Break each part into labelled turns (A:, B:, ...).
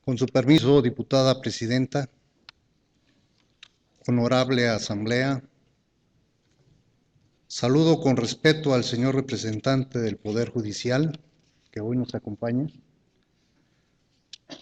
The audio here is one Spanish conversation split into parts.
A: Con su permiso, diputada presidenta, honorable asamblea, saludo con respeto al señor representante del Poder Judicial, que hoy nos acompaña,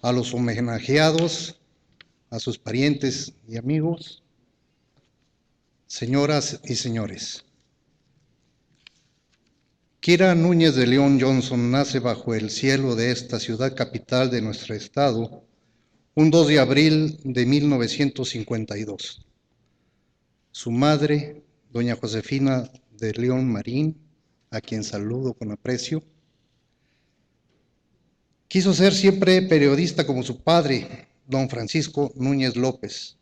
A: a los homenajeados, a sus parientes y amigos, señoras y señores. Kira Núñez de León Johnson nace bajo el cielo de esta ciudad capital de nuestro estado un 2 de abril de 1952. Su madre, doña Josefina de León Marín, a quien saludo con aprecio, quiso ser siempre periodista como su padre, don Francisco Núñez López.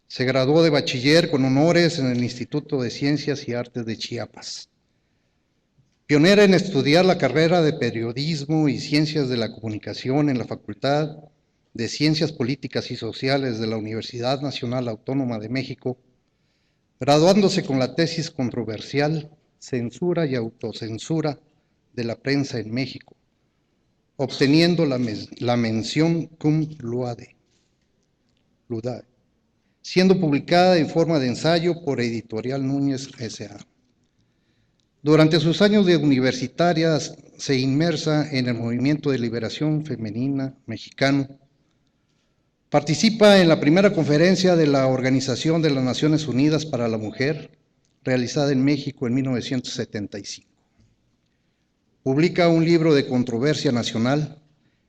A: Se graduó de bachiller con honores en el Instituto de Ciencias y Artes de Chiapas. Pionera en estudiar la carrera de Periodismo y Ciencias de la Comunicación en la Facultad de Ciencias Políticas y Sociales de la Universidad Nacional Autónoma de México, graduándose con la tesis controversial Censura y autocensura de la prensa en México, obteniendo la mención cum laude, siendo publicada en forma de ensayo por Editorial Núñez S.A. Durante sus años de universitaria se inmersa en el movimiento de liberación femenina mexicano. Participa en la primera conferencia de la Organización de las Naciones Unidas para la Mujer, realizada en México en 1975. Publica un libro de controversia nacional,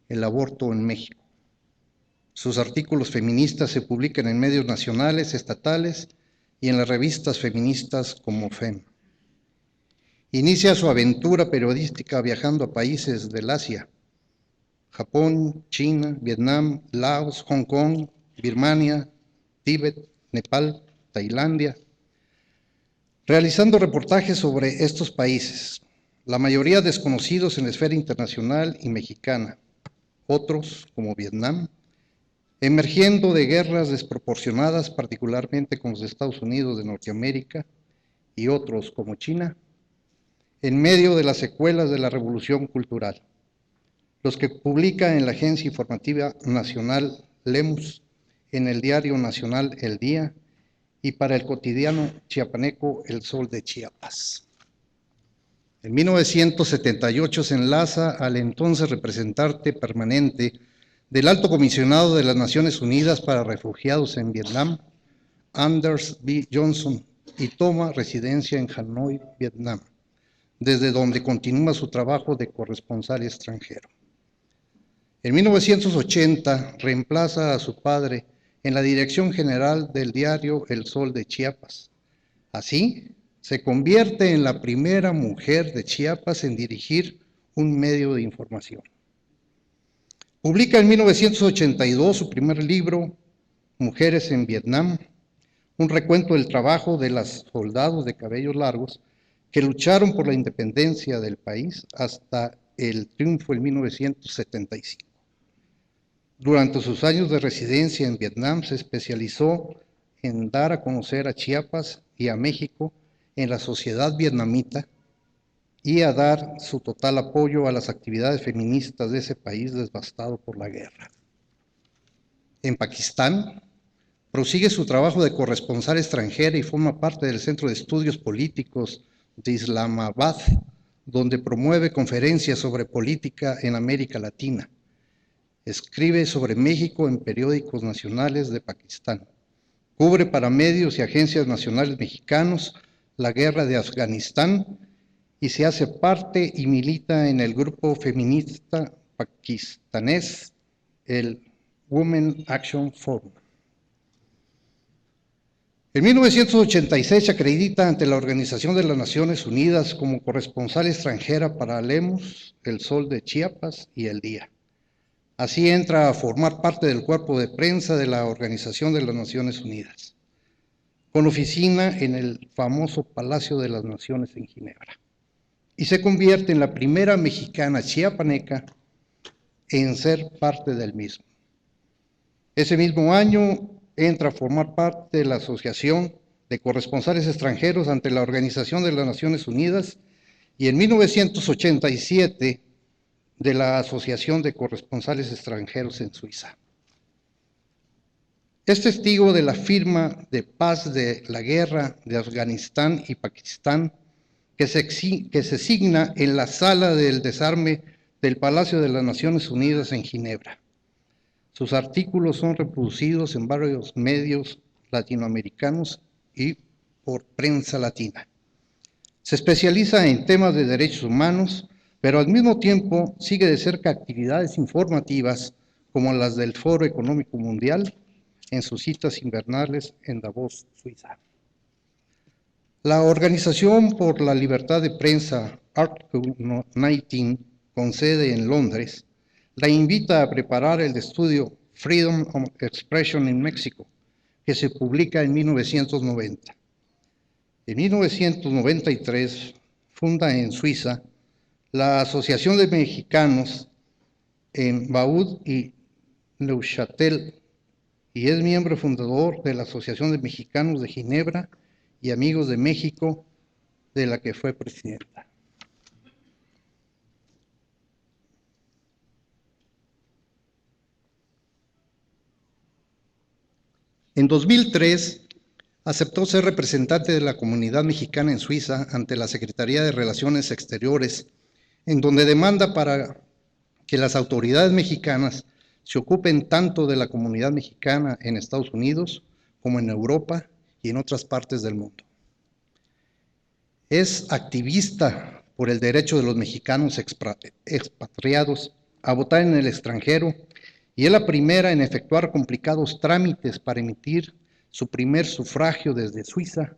A: El aborto en México. Sus artículos feministas se publican en medios nacionales, estatales y en las revistas feministas como FEM. Inicia su aventura periodística viajando a países del Asia, Japón, China, Vietnam, Laos, Hong Kong, Birmania, Tíbet, Nepal, Tailandia, realizando reportajes sobre estos países, la mayoría desconocidos en la esfera internacional y mexicana, otros, como Vietnam, emergiendo de guerras desproporcionadas, particularmente con los Estados Unidos de Norteamérica, y otros, como China, en medio de las secuelas de la Revolución Cultural, los que publica en la Agencia Informativa Nacional Lemus, en el Diario Nacional El Día y para el cotidiano chiapaneco El Sol de Chiapas. En 1978 se enlaza al entonces representante permanente del Alto Comisionado de las Naciones Unidas para Refugiados en Vietnam, Anders B. Johnson, y toma residencia en Hanoi, Vietnam, desde donde continúa su trabajo de corresponsal extranjero. En 1980 reemplaza a su padre en la dirección general del diario El Sol de Chiapas. Así, se convierte en la primera mujer de Chiapas en dirigir un medio de información. Publica en 1982 su primer libro, Mujeres en Vietnam, un recuento del trabajo de las soldados de cabellos largos que lucharon por la independencia del país hasta el triunfo en 1975. Durante sus años de residencia en Vietnam se especializó en dar a conocer a Chiapas y a México en la sociedad vietnamita y a dar su total apoyo a las actividades feministas de ese país devastado por la guerra. En Pakistán, prosigue su trabajo de corresponsal extranjera y forma parte del Centro de Estudios Políticos de Islamabad, donde promueve conferencias sobre política en América Latina. Escribe sobre México en periódicos nacionales de Pakistán. Cubre para medios y agencias nacionales mexicanos la guerra de Afganistán y se hace parte y milita en el grupo feminista pakistanés, el Women Action Forum. En 1986 se acredita ante la Organización de las Naciones Unidas como corresponsal extranjera para Lemus, El Sol de Chiapas y El Día. Así entra a formar parte del cuerpo de prensa de la Organización de las Naciones Unidas, con oficina en el famoso Palacio de las Naciones en Ginebra, y se convierte en la primera mexicana chiapaneca en ser parte del mismo. Ese mismo año entra a formar parte de la Asociación de Corresponsales Extranjeros ante la Organización de las Naciones Unidas y en 1987 de la Asociación de Corresponsales Extranjeros en Suiza. Es testigo de la firma de paz de la guerra de Afganistán y Pakistán que se signa en la Sala del Desarme del Palacio de las Naciones Unidas en Ginebra. Sus artículos son reproducidos en varios medios latinoamericanos y por prensa latina. Se especializa en temas de derechos humanos, pero al mismo tiempo sigue de cerca actividades informativas como las del Foro Económico Mundial en sus citas invernales en Davos, Suiza. La Organización por la Libertad de Prensa, Article 19, con sede en Londres, la invita a preparar el estudio Freedom of Expression in Mexico, que se publica en 1990. En 1993 funda en Suiza la Asociación de Mexicanos en Vaud y Neuchâtel y es miembro fundador de la Asociación de Mexicanos de Ginebra y Amigos de México, de la que fue presidenta. En 2003 aceptó ser representante de la comunidad mexicana en Suiza ante la Secretaría de Relaciones Exteriores, en donde demanda para que las autoridades mexicanas se ocupen tanto de la comunidad mexicana en Estados Unidos como en Europa y en otras partes del mundo. Es activista por el derecho de los mexicanos expatriados a votar en el extranjero y es la primera en efectuar complicados trámites para emitir su primer sufragio desde Suiza,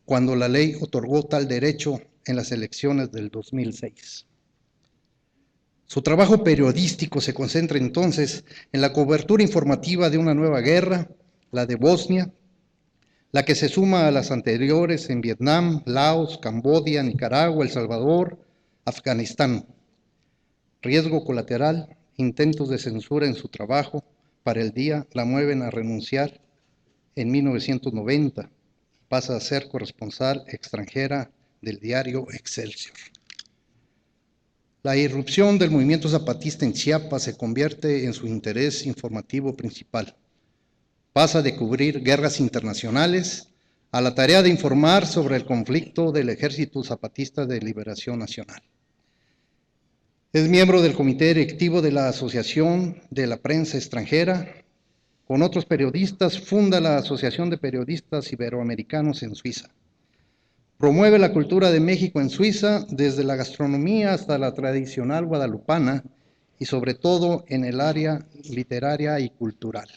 A: cuando la ley otorgó tal derecho en las elecciones del 2006. Su trabajo periodístico se concentra entonces en la cobertura informativa de una nueva guerra, la de Bosnia, la que se suma a las anteriores en Vietnam, Laos, Camboya, Nicaragua, El Salvador, Afganistán. Riesgo colateral, intentos de censura en su trabajo para el día la mueven a renunciar en 1990. Pasa a ser corresponsal extranjera del diario Excelsior. La irrupción del movimiento zapatista en Chiapas se convierte en su interés informativo principal. Pasa de cubrir guerras internacionales a la tarea de informar sobre el conflicto del Ejército Zapatista de Liberación Nacional. Es miembro del comité directivo de la Asociación de la Prensa Extranjera. Con otros periodistas funda la Asociación de Periodistas Iberoamericanos en Suiza. Promueve la cultura de México en Suiza, desde la gastronomía hasta la tradicional guadalupana y sobre todo en el área literaria y cultural.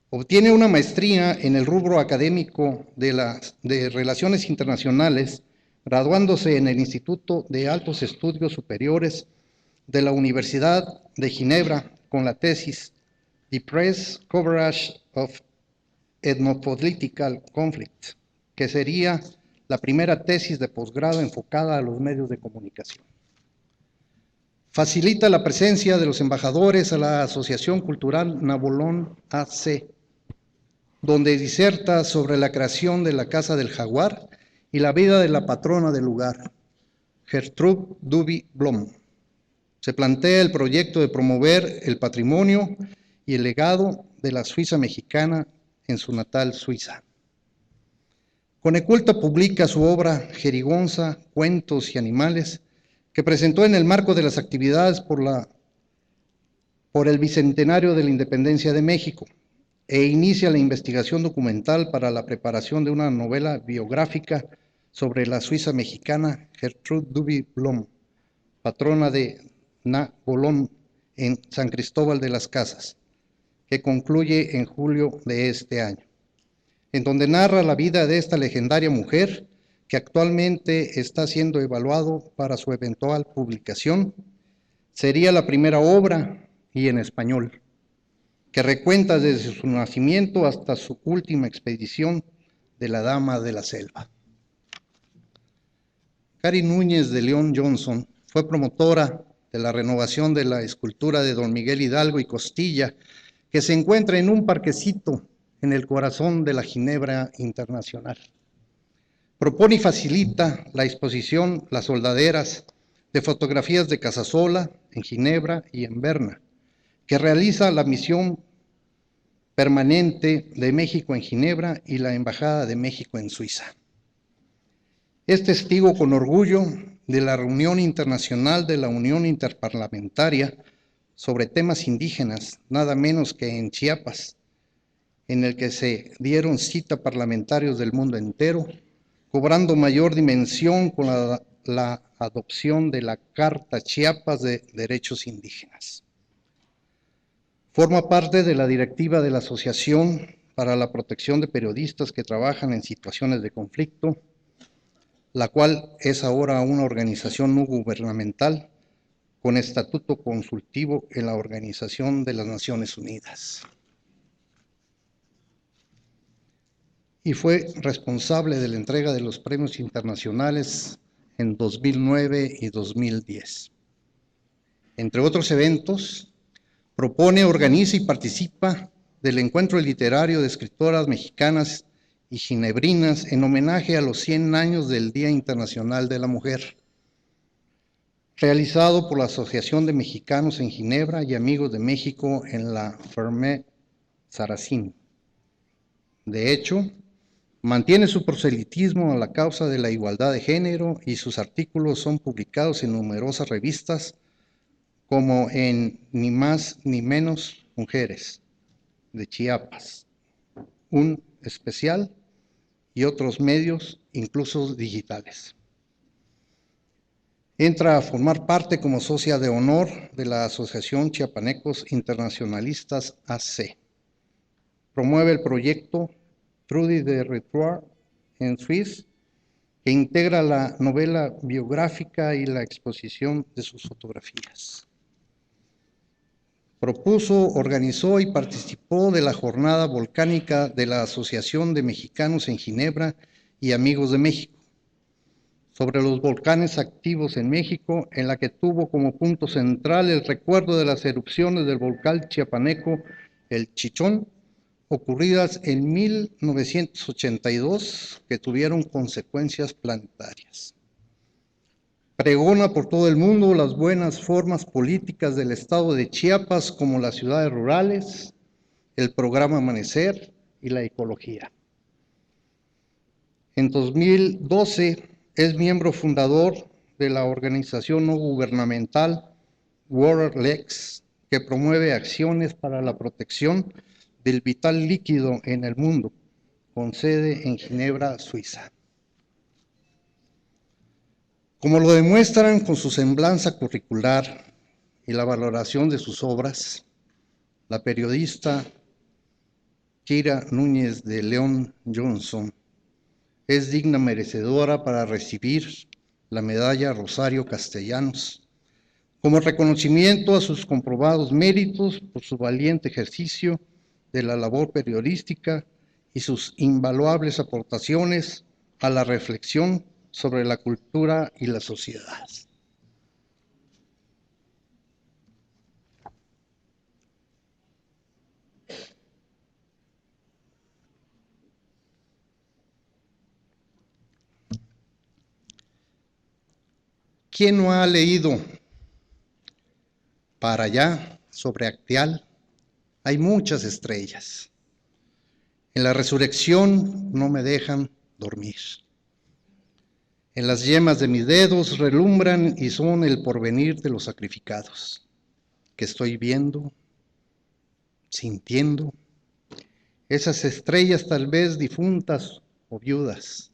A: Obtiene una maestría en el rubro académico de Relaciones Internacionales, graduándose en el Instituto de Altos Estudios Superiores de la Universidad de Ginebra con la tesis The Press Coverage of Ethnopolitical Conflict, que sería la primera tesis de posgrado enfocada a los medios de comunicación. Facilita la presencia de los embajadores a la Asociación Cultural Nabolón AC, donde diserta sobre la creación de la Casa del Jaguar y la vida de la patrona del lugar, Gertrude Duby Blom. Se plantea el proyecto de promover el patrimonio y el legado de la Suiza mexicana en su natal Suiza. Coneculta publica su obra Jerigonza, Cuentos y Animales, que presentó en el marco de las actividades por el Bicentenario de la Independencia de México, e inicia la investigación documental para la preparación de una novela biográfica sobre la Suiza mexicana Gertrude Duby Blom, patrona de Nabolón en San Cristóbal de las Casas, que concluye en julio de este año, en donde narra la vida de esta legendaria mujer que actualmente está siendo evaluado para su eventual publicación. Sería la primera obra, y en español, que recuenta desde su nacimiento hasta su última expedición de la Dama de la Selva. Cari Núñez de León Johnson fue promotora de la renovación de la escultura de Don Miguel Hidalgo y Costilla, que se encuentra en un parquecito en el corazón de la Ginebra Internacional. Propone y facilita la exposición Las Soldaderas, de fotografías de Casasola, en Ginebra y en Berna, que realiza la misión permanente de México en Ginebra y la Embajada de México en Suiza. Es testigo con orgullo de la reunión internacional de la Unión Interparlamentaria sobre temas indígenas, nada menos que en Chiapas, en el que se dieron cita parlamentarios del mundo entero, cobrando mayor dimensión con la adopción de la Carta Chiapas de Derechos Indígenas. Forma parte de la directiva de la Asociación para la Protección de Periodistas que trabajan en situaciones de conflicto, la cual es ahora una organización no gubernamental con estatuto consultivo en la Organización de las Naciones Unidas. Y fue responsable de la entrega de los premios internacionales en 2009 y 2010. Entre otros eventos, propone, organiza y participa del encuentro literario de escritoras mexicanas y ginebrinas en homenaje a los 100 años del Día Internacional de la Mujer, realizado por la Asociación de Mexicanos en Ginebra y Amigos de México en la Ferme Saracín. De hecho, mantiene su proselitismo a la causa de la igualdad de género y sus artículos son publicados en numerosas revistas como en Ni Más Ni Menos Mujeres, de Chiapas, Un Especial y otros medios, incluso digitales. Entra a formar parte como socia de honor de la Asociación Chiapanecos Internacionalistas AC. Promueve el proyecto Trudy de Retour en Suisse, que integra la novela biográfica y la exposición de sus fotografías. Propuso, organizó y participó de la jornada volcánica de la Asociación de Mexicanos en Ginebra y Amigos de México, sobre los volcanes activos en México, en la que tuvo como punto central el recuerdo de las erupciones del volcán chiapaneco, el Chichón, ocurridas en 1982, que tuvieron consecuencias planetarias. Pregona por todo el mundo las buenas formas políticas del estado de Chiapas, como las ciudades rurales, el programa Amanecer y la ecología. En 2012 es miembro fundador de la organización no gubernamental WaterLex, que promueve acciones para la protección del vital líquido en el mundo, con sede en Ginebra, Suiza. Como lo demuestran con su semblanza curricular y la valoración de sus obras, la periodista Kira Núñez de León Johnson es digna merecedora para recibir la medalla Rosario Castellanos, como reconocimiento a sus comprobados méritos por su valiente ejercicio de la labor periodística y sus invaluables aportaciones a la reflexión sobre la cultura y la sociedad. ¿Quién no ha leído Para allá, sobre Acteal, hay muchas estrellas? En la resurrección no me dejan dormir. En las yemas de mis dedos relumbran y son el porvenir de los sacrificados, que estoy viendo, sintiendo, esas estrellas tal vez difuntas o viudas,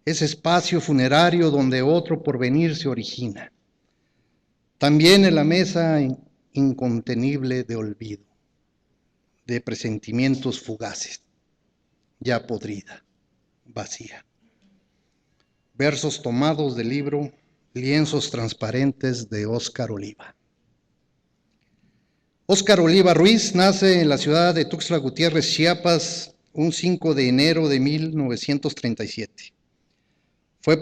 A: ese espacio funerario donde otro porvenir se origina. También en la mesa incontenible de olvido, de presentimientos fugaces, ya podrida, vacía. Versos tomados del libro Lienzos Transparentes de Óscar Oliva. Óscar Oliva Ruiz nace en la ciudad de Tuxtla Gutiérrez, Chiapas, un 5 de enero de 1937. Fue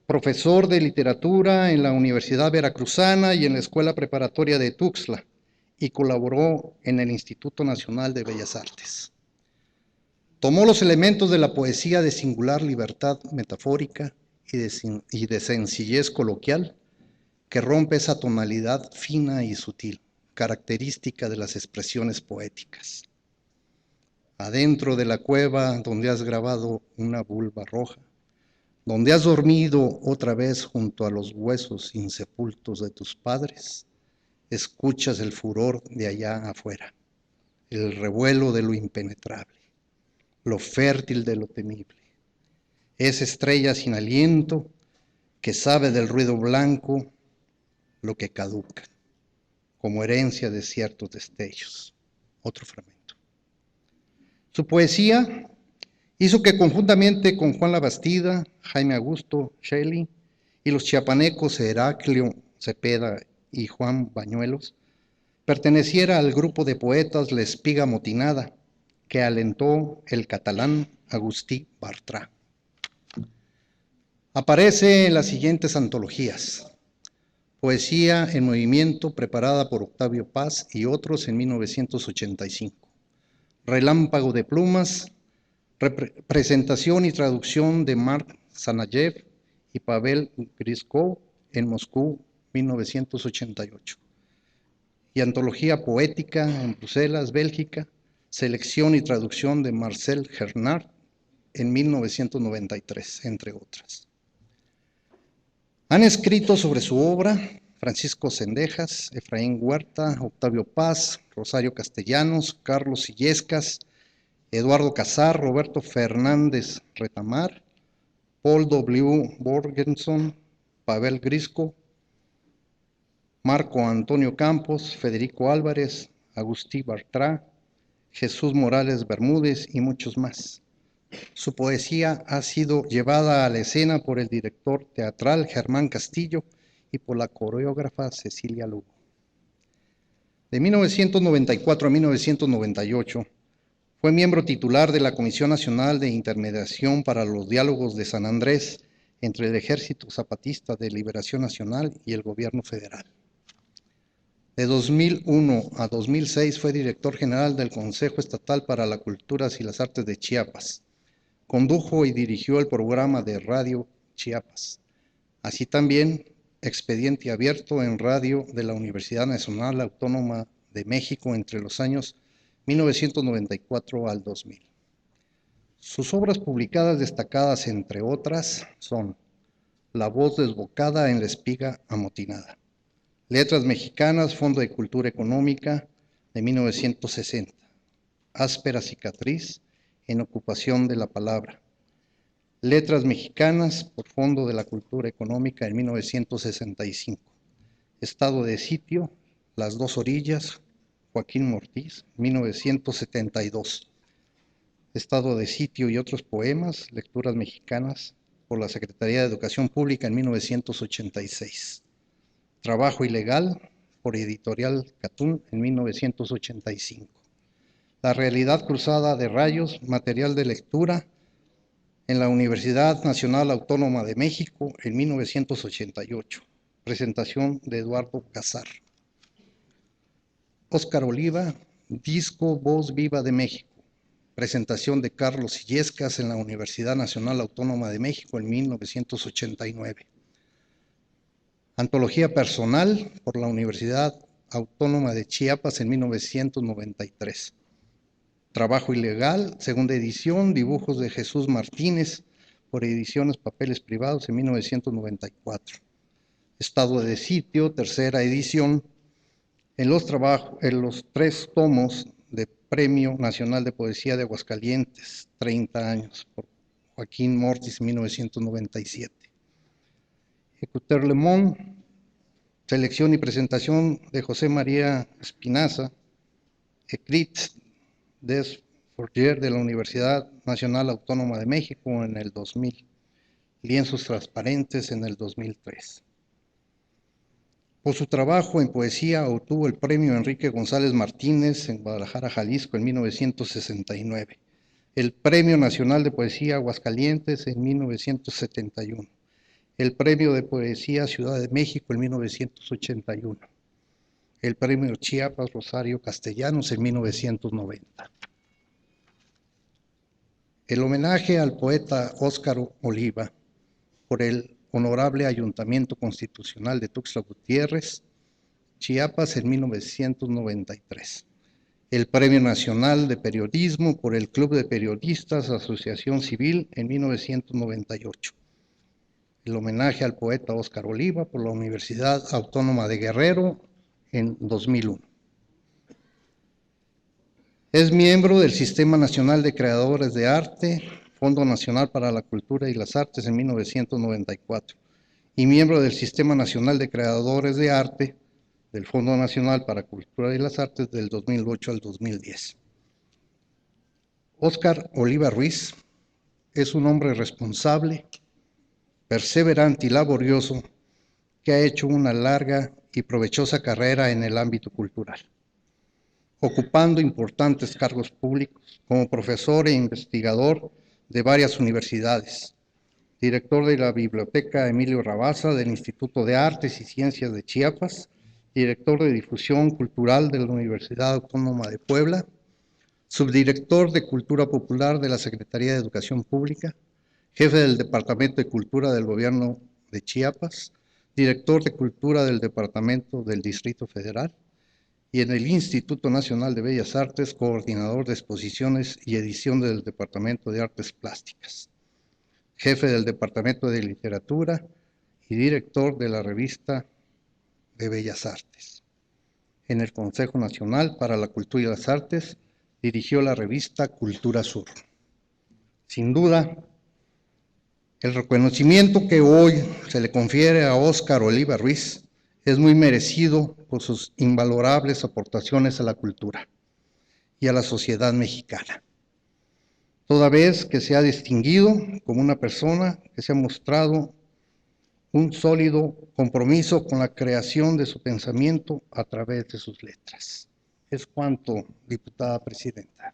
A: profesor de literatura en la Universidad Veracruzana y en la Escuela Preparatoria de Tuxtla y colaboró en el Instituto Nacional de Bellas Artes. Tomó los elementos de la poesía de singular libertad metafórica y de sencillez coloquial, que rompe esa tonalidad fina y sutil, característica de las expresiones poéticas. Adentro de la cueva donde has grabado una vulva roja, donde has dormido otra vez junto a los huesos insepultos de tus padres, escuchas el furor de allá afuera, el revuelo de lo impenetrable, lo fértil de lo temible. Es estrella sin aliento que sabe del ruido blanco lo que caduca, como herencia de ciertos destellos. Otro fragmento. Su poesía hizo que conjuntamente con Juan Labastida, Jaime Augusto Shelley y los chiapanecos Heraclio Cepeda y Juan Bañuelos, perteneciera al grupo de poetas La Espiga Motinada, que alentó el catalán Agustí Bartra. Aparece en las siguientes antologías: Poesía en Movimiento, preparada por Octavio Paz y otros en 1985. Relámpago de Plumas, presentación y traducción de Mark Zanayev y Pavel Grishkov en Moscú, 1988. Y Antología Poética en Bruselas, Bélgica, selección y traducción de Marcel Gernard en 1993, entre otras. Han escrito sobre su obra Francisco Cendejas, Efraín Huerta, Octavio Paz, Rosario Castellanos, Carlos Illescas, Eduardo Casar, Roberto Fernández Retamar, Paul W. Borgenson, Pavel Grishkov, Marco Antonio Campos, Federico Álvarez, Agustí Bartra, Jesús Morales Bermúdez y muchos más. Su poesía ha sido llevada a la escena por el director teatral Germán Castillo y por la coreógrafa Cecilia Lugo. De 1994 a 1998 fue miembro titular de la Comisión Nacional de Intermediación para los Diálogos de San Andrés entre el Ejército Zapatista de Liberación Nacional y el Gobierno Federal. De 2001 a 2006 fue director general del Consejo Estatal para las Culturas y las Artes de Chiapas. Condujo y dirigió el programa de Radio Chiapas. Así también, Expediente Abierto en radio de la Universidad Nacional Autónoma de México entre los años 1994 al 2000. Sus obras publicadas destacadas, entre otras, son La voz desbocada en la espiga amotinada, Letras Mexicanas, Fondo de Cultura Económica, de 1960, Áspera cicatriz, en ocupación de la palabra, Letras Mexicanas por Fondo de la Cultura Económica en 1965, Estado de sitio, Las dos orillas, Joaquín Mortiz, 1972, Estado de sitio y otros poemas, Lecturas Mexicanas, por la Secretaría de Educación Pública en 1986, Trabajo ilegal, por Editorial Catún en 1985. La realidad cruzada de rayos, material de lectura en la Universidad Nacional Autónoma de México en 1988. Presentación de Eduardo Casar. Óscar Oliva, disco Voz Viva de México. Presentación de Carlos Illescas en la Universidad Nacional Autónoma de México en 1989. Antología personal por la Universidad Autónoma de Chiapas en 1993. Trabajo ilegal, segunda edición, dibujos de Jesús Martínez, por Ediciones Papeles Privados en 1994. Estado de sitio, tercera edición, en los 3 tomos de Premio Nacional de Poesía de Aguascalientes, 30 años, por Joaquín Mortiz, 1997. Écouter Le Monde, selección y presentación de José María Espinaza, Écrits des Fourrières de la Universidad Nacional Autónoma de México en el 2000, Lienzos transparentes en el 2003. Por su trabajo en poesía obtuvo el premio Enrique González Martínez en Guadalajara, Jalisco en 1969, el Premio Nacional de Poesía Aguascalientes en 1971, el Premio de Poesía Ciudad de México en 1981, el Premio Chiapas Rosario Castellanos en 1990. El homenaje al poeta Óscar Oliva por el Honorable Ayuntamiento Constitucional de Tuxtla Gutiérrez, Chiapas, en 1993. El Premio Nacional de Periodismo por el Club de Periodistas Asociación Civil en 1998. El homenaje al poeta Óscar Oliva por la Universidad Autónoma de Guerrero en 2001. Es miembro del Sistema Nacional de Creadores de Arte, Fondo Nacional para la Cultura y las Artes en 1994, y miembro del Sistema Nacional de Creadores de Arte del Fondo Nacional para Cultura y las Artes del 2008 al 2010. Óscar Oliva Ruiz es un hombre responsable, perseverante y laborioso que ha hecho una larga y provechosa carrera en el ámbito cultural, ocupando importantes cargos públicos como profesor e investigador de varias universidades, director de la Biblioteca Emilio Rabasa del Instituto de Artes y Ciencias de Chiapas, director de Difusión Cultural de la Universidad Autónoma de Puebla, subdirector de Cultura Popular de la Secretaría de Educación Pública, jefe del Departamento de Cultura del Gobierno de Chiapas, director de Cultura del Departamento del Distrito Federal, y en el Instituto Nacional de Bellas Artes, coordinador de exposiciones y edición del Departamento de Artes Plásticas, jefe del Departamento de Literatura y director de la Revista de Bellas Artes. En el Consejo Nacional para la Cultura y las Artes, dirigió la revista Cultura Sur. Sin duda, el reconocimiento que hoy se le confiere a Óscar Oliva Ruiz es muy merecido por sus invalorables aportaciones a la cultura y a la sociedad mexicana, toda vez que se ha distinguido como una persona que se ha mostrado un sólido compromiso con la creación de su pensamiento a través de sus letras. Es cuanto, diputada presidenta.